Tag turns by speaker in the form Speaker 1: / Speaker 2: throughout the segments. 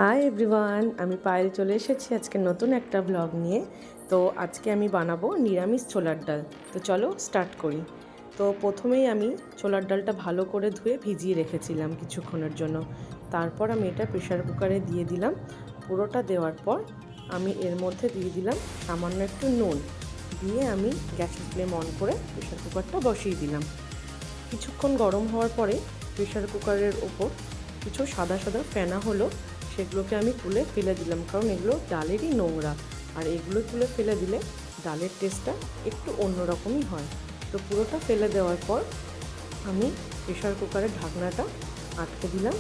Speaker 1: Hi everyone, আমি পায়েল চলে এসেছি আজকে নতুন একটা ব্লগ নিয়ে। তো আজকে আমি বানাবো নিরামিষ ছোলার ডাল। তো চলো স্টার্ট করি। তো প্রথমেই আমি ছোলার ডালটা ভালো করে ধুয়ে ভিজিয়ে রেখেছিলাম কিছুক্ষণের জন্য। তারপর আমি এটা প্রেশার কুকারে দিয়ে দিলাম। পুরোটা দেওয়ার পর আমি এর মধ্যে দিয়ে দিলাম সামান্য একটু নুন, দিয়ে আমি গ্যাসের ফ্লেম অন করে প্রেশার কুকারটা বসিয়ে দিলাম। কিছুক্ষণ গরম হওয়ার পরে প্রেশার কুকারের ওপর কিছু সাদা সাদা ফেনা হলো, সেগুলোকে আমি তুলে ফেলে দিলাম, কারণ এগুলো ডালেরই নোংরা, আর এগুলো তুলে ফেলে দিলে ডালের টেস্টটা একটু অন্যরকমই হয়। তো পুরোটা ফেলে দেওয়ার পর আমি প্রেশার কুকারের ঢাকনাটা আটকে দিলাম।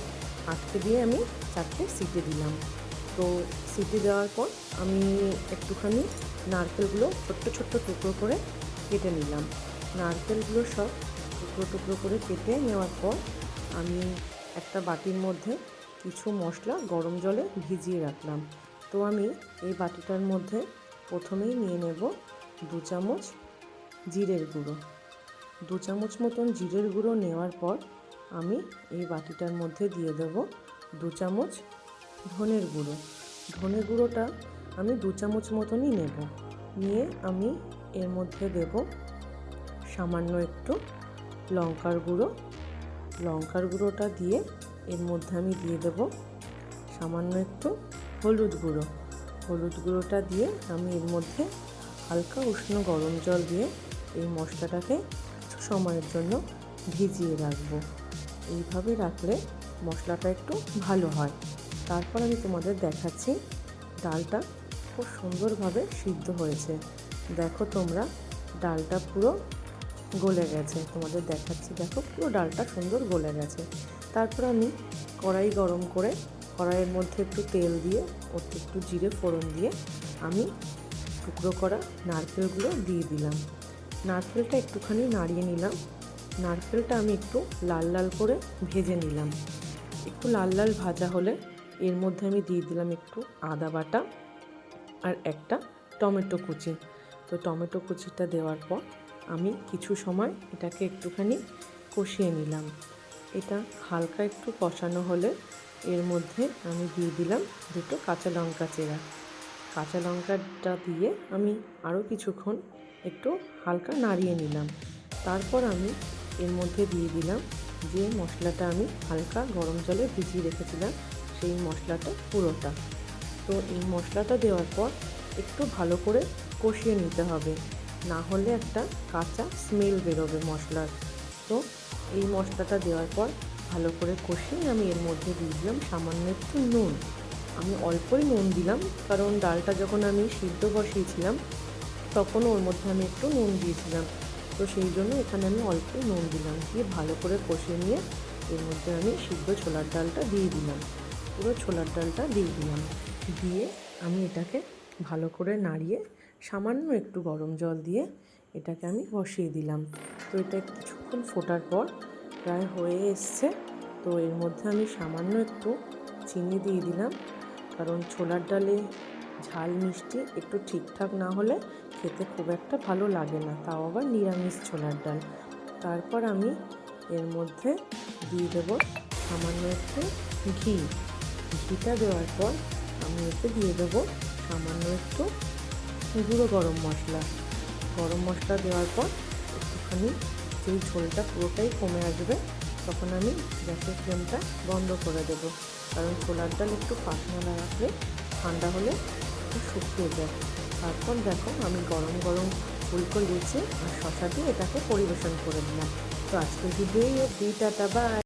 Speaker 1: আটকে দিয়ে আমি 4টে সিটি দিলাম। তো সিটি দেওয়ার পর আমি একটুখানি নারকেলগুলো ছোট্ট ছোট্ট টুকরো করে কেটে নিলাম। নারকেলগুলো সব টুকরো টুকরো করে কেটে নেওয়ার পর আমি একটা বাটির মধ্যে কিছু মশলা গরম জলে ভিজিয়ে রাখলাম। তো আমি এই বাটিটার মধ্যে প্রথমেই নিয়ে নেব 2 চামচ জিরের গুঁড়ো। 2 চামচ মতন জিরের গুঁড়ো নেওয়ার পর আমি এই বাটিটার মধ্যে দিয়ে দেব 2 চামচ ধনের গুঁড়ো। ধনে গুঁড়োটা আমি 2 চামচ মতনই নেব। নিয়ে আমি এর মধ্যে দেব সামান্য একটু লঙ্কার গুঁড়ো। লঙ্কার গুঁড়োটা দিয়ে এর মধ্যে আমি দিয়ে দেব সামান্য একটু হলুদ গুঁড়ো। হলুদ গুঁড়োটা দিয়ে আমি এর মধ্যে হালকা উষ্ণ গরম জল দিয়ে এই মশলাটাকে কিছু সময়ের জন্য ভিজিয়ে রাখবো। এইভাবে রাখলে মশলাটা একটু ভালো হয়। তারপর আমি তোমাদের দেখাচ্ছি ডালটা খুব সুন্দরভাবে সিদ্ধ হয়েছে। দেখো তোমরা, ডালটা পুরো গলে গেছে। তোমাদের দেখাচ্ছি, দেখো পুরো ডালটা সুন্দর গলে গেছে। তারপর আমি কড়াই গরম করে কড়াইয়ের মধ্যে একটু তেল দিয়ে ওতে একটু জিরে ফোড়ন দিয়ে আমি টুকরো করা নারকেলগুলো দিয়ে দিলাম। নারকেলটা একটুখানি নাড়িয়ে নিলাম। নারকেলটা আমি একটু লাল লাল করে ভেজে নিলাম। একটু লাল লাল ভাজা হলে এর মধ্যে আমি দিয়ে দিলাম একটু আদা বাটা আর একটা টমেটো কুচি। তো টমেটো কুচিটা দেওয়ার পর আমি কিছু সময় এটাকে একটুখানি কষিয়ে নিলাম। এটা হালকা একটু কষানো হলে এর মধ্যে আমি দিয়ে দিলাম 2টো কাঁচা লঙ্কা চেরা। কাঁচা লঙ্কাটা দিয়ে আমি আরও কিছুক্ষণ একটু হালকা নাড়িয়ে নিলাম। তারপর আমি এর মধ্যে দিয়ে দিলাম যে মশলাটা আমি হালকা গরম জলে ভিজিয়ে রেখেছিলাম, সেই মশলাটা পুরোটা। তো এই মশলাটা দেওয়ার পর একটু ভালো করে কষিয়ে নিতে হবে, না হলে একটা কাঁচা স্মেল বেরোবে মশলার। তো এই মশলাটা দেওয়ার পর ভালো করে কষিয়ে আমি এর মধ্যে দিয়ে দিলাম সামান্য একটু নুন। আমি অল্পই নুন দিলাম, কারণ ডালটা যখন আমি সিদ্ধ বসিয়েছিলাম তখনও ওর মধ্যে আমি একটু নুন দিয়েছিলাম। তো সেই জন্য এখানে আমি অল্পই নুন দিলাম। দিয়ে ভালো করে কষিয়ে নিয়ে এর মধ্যে আমি সিদ্ধ ছোলার ডালটা দিয়ে দিলাম। পুরো ছোলার ডালটা দিয়ে দিলাম। দিয়ে আমি এটাকে ভালো করে নাড়িয়ে সামান্য একটু গরম জল দিয়ে এটাকে আমি বসিয়ে দিলাম। তো এটা কিছুক্ষণ ফোটার পর প্রায় হয়ে এসছে। তো এর মধ্যে আমি সামান্য একটু চিনি দিয়ে দিলাম, কারণ ছোলার ডালে ঝাল মিষ্টি একটু ঠিকঠাক না হলে খেতে খুব একটা ভালো লাগে না, তাও আবার নিরামিষ ছোলার ডাল। তারপর আমি এর মধ্যে দিয়ে দেব সামান্য একটু ঘি। ঘিটা দেওয়ার পর আমি এতে দিয়ে দেবো সামান্য একটু গুঁড়ো গরম মশলা। গরম মশলা দেওয়ার পর একটুখানি যেই ঝোলটা পুরোটাই কমে আসবে তখন আমি গ্যাসের ফ্লেমটা বন্ধ করে দেবো, কারণ ছোলার ডাল একটু পাতলা না রাখলে ঠান্ডা হলে একটু শুকিয়ে যায়। তারপর দেখো আমি গরম গরম ফুলকো লুচি আর শসা দিয়ে এটাকে পরিবেশন করে দিলাম। তো আজকের ভিডিওই অবধি, টাটা বাই।